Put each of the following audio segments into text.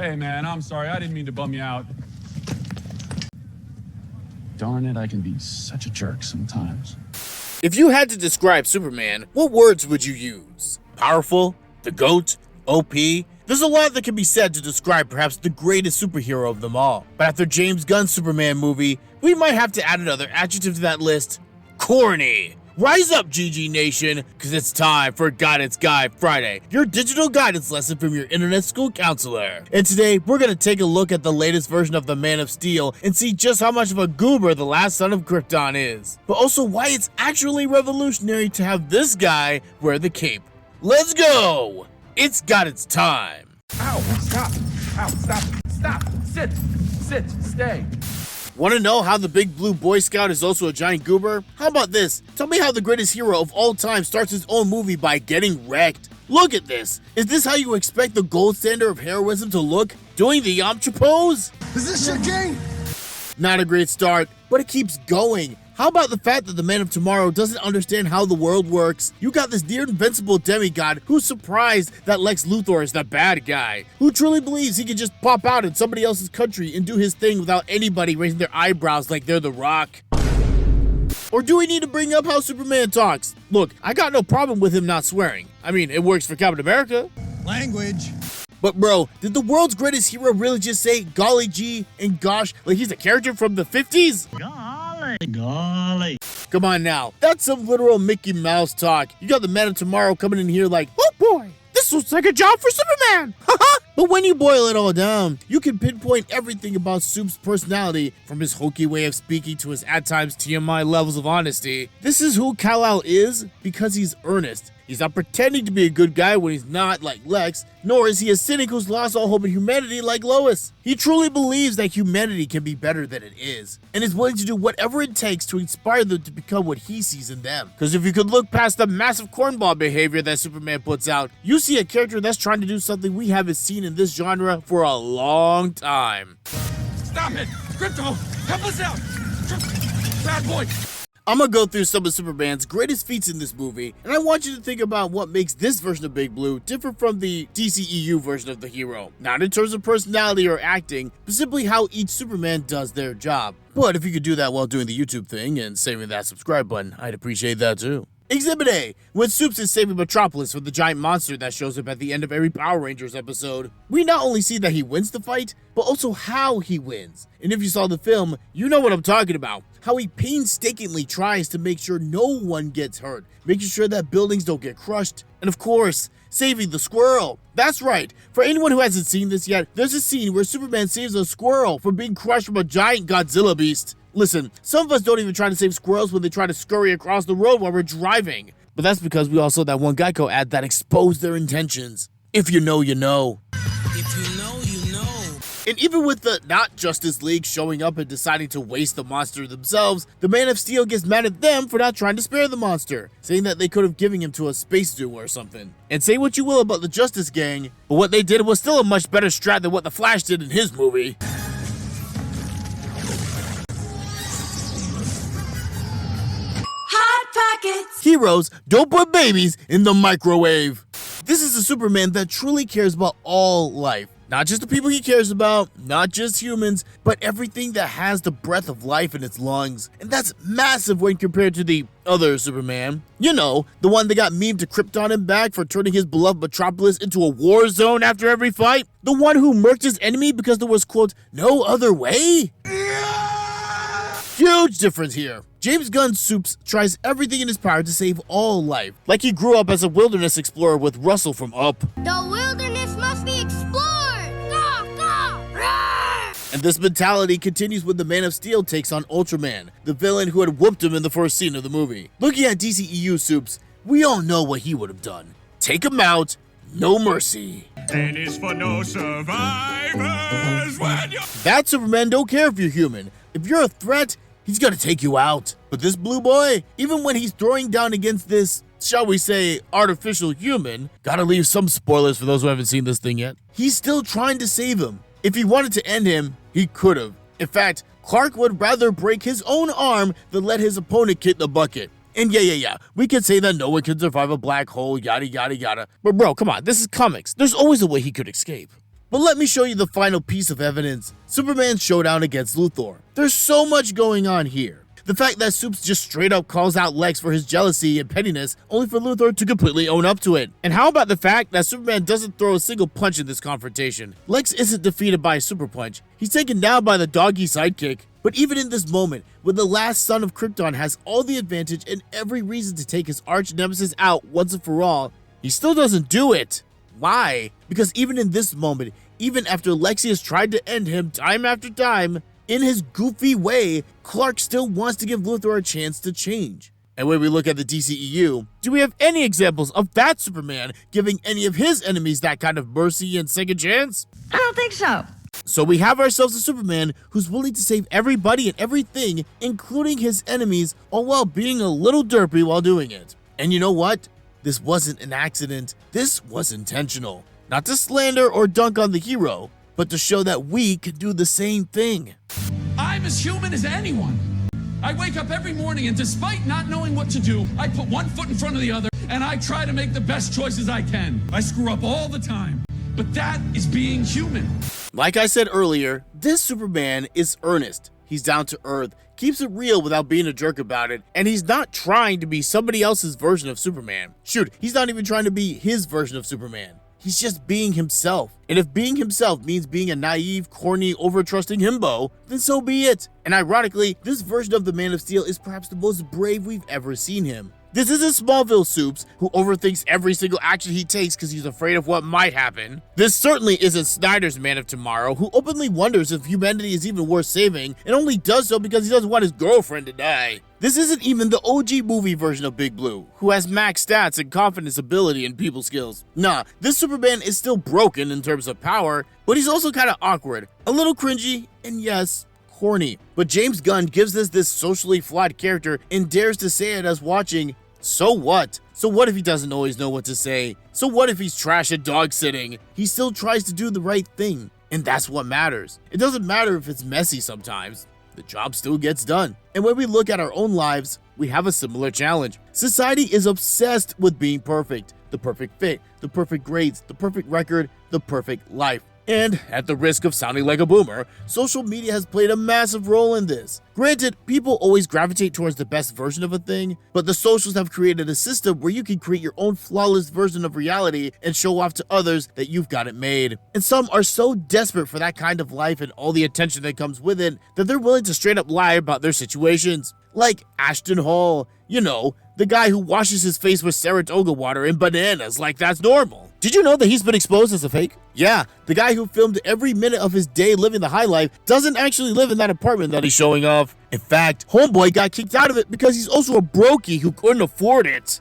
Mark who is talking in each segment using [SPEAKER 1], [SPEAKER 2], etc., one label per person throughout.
[SPEAKER 1] Hey, man, I'm sorry. I didn't mean to bum you out. Darn it, I can be such a jerk sometimes.
[SPEAKER 2] If you had to describe Superman, what words would you use? Powerful? The GOAT? OP? There's a lot that can be said to describe perhaps the greatest superhero of them all. But after James Gunn's Superman movie, we might have to add another adjective to that list. Corny! Rise up, GG Nation, because it's time for Guidance Guide Friday, your digital guidance lesson from your internet school counselor. And today, we're going to take a look at the latest version of the Man of Steel and see just how much of a goober the last son of Krypton is. But also why it's actually revolutionary to have this guy wear the cape. Let's go! It's Guidance time.
[SPEAKER 1] Ow, stop. Ow, stop. Stop. Sit. Sit. Stay.
[SPEAKER 2] Want to know how the big blue Boy Scout is also a giant goober? How about this? Tell me how the greatest hero of all time starts his own movie by getting wrecked. Look at this. Is this how you expect the gold standard of heroism to look? Doing the Yamcha pose?
[SPEAKER 3] Is this your game?
[SPEAKER 2] Not a great start, but it keeps going. How about the fact that the Man of Tomorrow doesn't understand how the world works? You got this near invincible demigod who's surprised that Lex Luthor is the bad guy, who truly believes he can just pop out in somebody else's country and do his thing without anybody raising their eyebrows like they're The Rock. Or do we need to bring up how Superman talks? Look, I got no problem with him not swearing. I mean, it works for Captain America.
[SPEAKER 3] Language.
[SPEAKER 2] But bro, did the world's greatest hero really just say golly gee and gosh like he's a character from the 50s?
[SPEAKER 4] Golly.
[SPEAKER 2] Come on now, that's some literal Mickey Mouse talk. You got the Man of Tomorrow coming in here like, oh boy, this looks like a job for Superman. But when you boil it all down, you can pinpoint everything about Soup's personality, from his hokey way of speaking to his at times TMI levels of honesty. This is who Kal-El is because he's earnest. He's not pretending to be a good guy when he's not, like Lex, nor is he a cynic who's lost all hope in humanity like Lois. He truly believes that humanity can be better than it is, and is willing to do whatever it takes to inspire them to become what he sees in them. Because if you could look past the massive cornball behavior that Superman puts out, you see a character that's trying to do something we haven't seen in this genre for a long time.
[SPEAKER 1] Stop it! Crypto, help us out! Bad boy!
[SPEAKER 2] I'm gonna go through some of Superman's greatest feats in this movie, and I want you to think about what makes this version of Big Blue different from the DCEU version of the hero. Not in terms of personality or acting, but simply how each Superman does their job. But if you could do that while doing the YouTube thing and saving that subscribe button, I'd appreciate that too. Exhibit A, when Supes is saving Metropolis from the giant monster that shows up at the end of every Power Rangers episode, we not only see that he wins the fight, but also how he wins. And if you saw the film, you know what I'm talking about. How he painstakingly tries to make sure no one gets hurt, making sure that buildings don't get crushed, and of course, saving the squirrel. That's right, for anyone who hasn't seen this yet, there's a scene where Superman saves a squirrel from being crushed from a giant Godzilla beast. Listen, some of us don't even try to save squirrels when they try to scurry across the road while we're driving. But that's because we all saw that one Geico ad that exposed their intentions. If you know, you know.
[SPEAKER 4] If you know, you know.
[SPEAKER 2] And even with the not Justice League showing up and deciding to waste the monster themselves, the Man of Steel gets mad at them for not trying to spare the monster, saying that they could have given him to a space zoo or something. And say what you will about the Justice Gang, but what they did was still a much better strat than what the Flash did in his movie. Heroes don't put babies in the microwave. This is a Superman that truly cares about all life. Not just the people he cares about, not just humans, but everything that has the breath of life in its lungs. And that's massive when compared to the other Superman. You know, the one that got memed to Krypton and back for turning his beloved Metropolis into a war zone after every fight. The one who murked his enemy because there was, quote, no other way. Huge difference here. James Gunn's Supes tries everything in his power to save all life, like he grew up as a wilderness explorer with Russell from Up.
[SPEAKER 5] The wilderness must be explored! Go, go! Roar!
[SPEAKER 2] And this mentality continues when the Man of Steel takes on Ultraman, the villain who had whooped him in the first scene of the movie. Looking at DCEU Supes, we all know what he would have done. Take him out, no mercy.
[SPEAKER 1] And it's for no survivors when you're...
[SPEAKER 2] That Superman don't care if you're human. If you're a threat, he's gonna take you out. But this blue boy, even when he's throwing down against this, shall we say, artificial human, gotta leave some spoilers for those who haven't seen this thing yet, he's still trying to save him. If he wanted to end him, he could have. In fact, Clark would rather break his own arm than let his opponent kick the bucket. And yeah, we could say that no one can survive a black hole, yada yada yada. But bro, come on, this is comics. There's always a way he could escape. But let me show you the final piece of evidence, Superman's showdown against Luthor. There's so much going on here. The fact that Supes just straight up calls out Lex for his jealousy and pettiness, only for Luthor to completely own up to it. And how about the fact that Superman doesn't throw a single punch in this confrontation? Lex isn't defeated by a super punch, he's taken down by the doggy sidekick. But even in this moment, when the last son of Krypton has all the advantage and every reason to take his arch nemesis out once and for all, he still doesn't do it. Why? Because even in this moment, even after Lexi has tried to end him time after time, in his goofy way, Clark still wants to give Luthor a chance to change. And when we look at the DCEU, do we have any examples of that Superman giving any of his enemies that kind of mercy and second chance?
[SPEAKER 6] I don't think so.
[SPEAKER 2] So we have ourselves a Superman who's willing to save everybody and everything, including his enemies, all while being a little derpy while doing it. And you know what? This wasn't an accident. This was intentional. Not to slander or dunk on the hero, but to show that we can do the same thing.
[SPEAKER 1] I'm as human as anyone. I wake up every morning and despite not knowing what to do, I put one foot in front of the other and I try to make the best choices I can. I screw up all the time, but that is being human.
[SPEAKER 2] Like I said earlier, this Superman is earnest. He's down to earth, keeps it real without being a jerk about it, and he's not trying to be somebody else's version of Superman. Shoot, he's not even trying to be his version of Superman. He's just being himself. And if being himself means being a naive, corny, over-trusting himbo, then so be it. And ironically, this version of the Man of Steel is perhaps the most brave we've ever seen him. This isn't Smallville Supes, who overthinks every single action he takes because he's afraid of what might happen. This certainly isn't Snyder's Man of Tomorrow, who openly wonders if humanity is even worth saving, and only does so because he doesn't want his girlfriend to die. This isn't even the OG movie version of Big Blue, who has max stats and confidence, ability, and people skills. Nah, this Superman is still broken in terms of power, but he's also kinda awkward, a little cringy, and yes, corny. But James Gunn gives us this socially flawed character and dares to say it as watching, so what? So what if he doesn't always know what to say? So what if he's trash at dog sitting? He still tries to do the right thing, and that's what matters. It doesn't matter if it's messy sometimes. The job still gets done. And when we look at our own lives, we have a similar challenge. Society is obsessed with being perfect. The perfect fit, the perfect grades, the perfect record, the perfect life. And at the risk of sounding like a boomer, social media has played a massive role in this. Granted, people always gravitate towards the best version of a thing, but the socials have created a system where you can create your own flawless version of reality and show off to others that you've got it made. And some are so desperate for that kind of life and all the attention that comes with it that they're willing to straight up lie about their situations. Like Ashton Hall, you know, the guy who washes his face with Saratoga water and bananas like that's normal. Did you know that he's been exposed as a fake? Yeah, the guy who filmed every minute of his day living the high life doesn't actually live in that apartment that he's showing off. In fact, Homeboy got kicked out of it because he's also a brokey who couldn't afford it.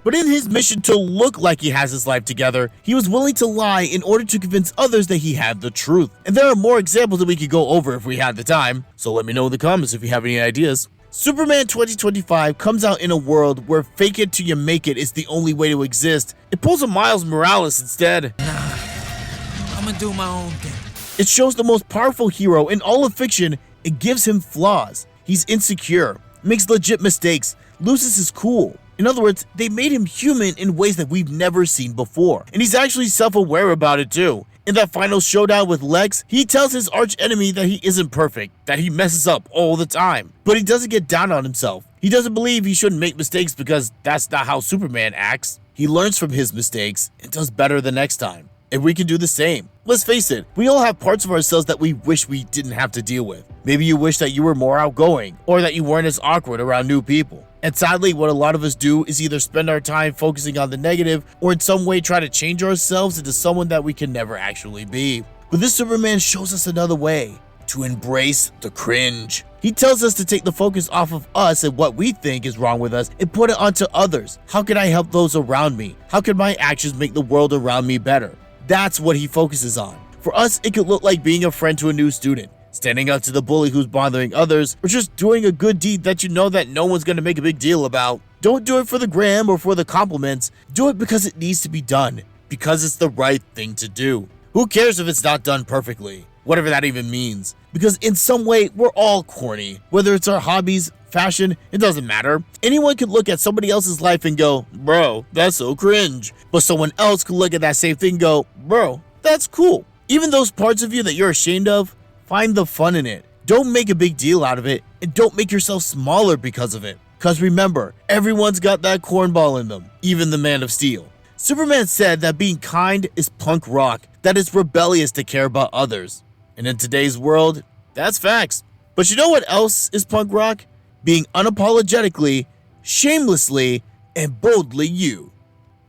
[SPEAKER 2] But in his mission to look like he has his life together, he was willing to lie in order to convince others that he had the truth. And there are more examples that we could go over if we had the time, so let me know in the comments if you have any ideas. Superman 2025 comes out in a world where fake it till you make it is the only way to exist. It pulls a Miles Morales instead.
[SPEAKER 4] I'm gonna do my own thing.
[SPEAKER 2] It shows the most powerful hero in all of fiction and gives him flaws. He's insecure, makes legit mistakes, loses his cool. In other words, they made him human in ways that we've never seen before. And he's actually self-aware about it too. In that final showdown with Lex, he tells his arch enemy that he isn't perfect, that he messes up all the time. But he doesn't get down on himself. He doesn't believe he shouldn't make mistakes because that's not how Superman acts. He learns from his mistakes and does better the next time. And we can do the same. Let's face it, we all have parts of ourselves that we wish we didn't have to deal with. Maybe you wish that you were more outgoing, or that you weren't as awkward around new people. And sadly, what a lot of us do is either spend our time focusing on the negative, or in some way try to change ourselves into someone that we can never actually be. But this Superman shows us another way, to embrace the cringe. He tells us to take the focus off of us and what we think is wrong with us and put it onto others. How can I help those around me? How can my actions make the world around me better? That's what he focuses on. For us, it could look like being a friend to a new student, standing up to the bully who's bothering others, or just doing a good deed that you know that no one's gonna make a big deal about. Don't do it for the gram or for the compliments. Do it because it needs to be done, because it's the right thing to do. Who cares if it's not done perfectly? Whatever that even means. Because in some way, we're all corny. Whether it's our hobbies, fashion, it doesn't matter. Anyone could look at somebody else's life and go, bro, that's so cringe. But someone else could look at that same thing and go, bro, that's cool. Even those parts of you that you're ashamed of, find the fun in it. Don't make a big deal out of it, and don't make yourself smaller because of it. Because remember, everyone's got that cornball in them, even the Man of Steel. Superman said that being kind is punk rock, that it's rebellious to care about others. And in today's world, that's facts. But you know what else is punk rock? Being unapologetically, shamelessly, and boldly you.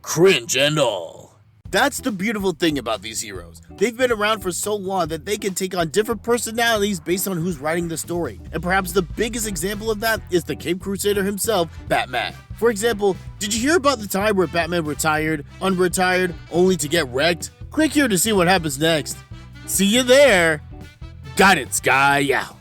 [SPEAKER 2] Cringe and all. That's the beautiful thing about these heroes. They've been around for so long that they can take on different personalities based on who's writing the story. And perhaps the biggest example of that is the Cape Crusader himself, Batman. For example, did you hear about the time where Batman retired, unretired, only to get wrecked? Click here to see what happens next. See you there. Got it, Sky out.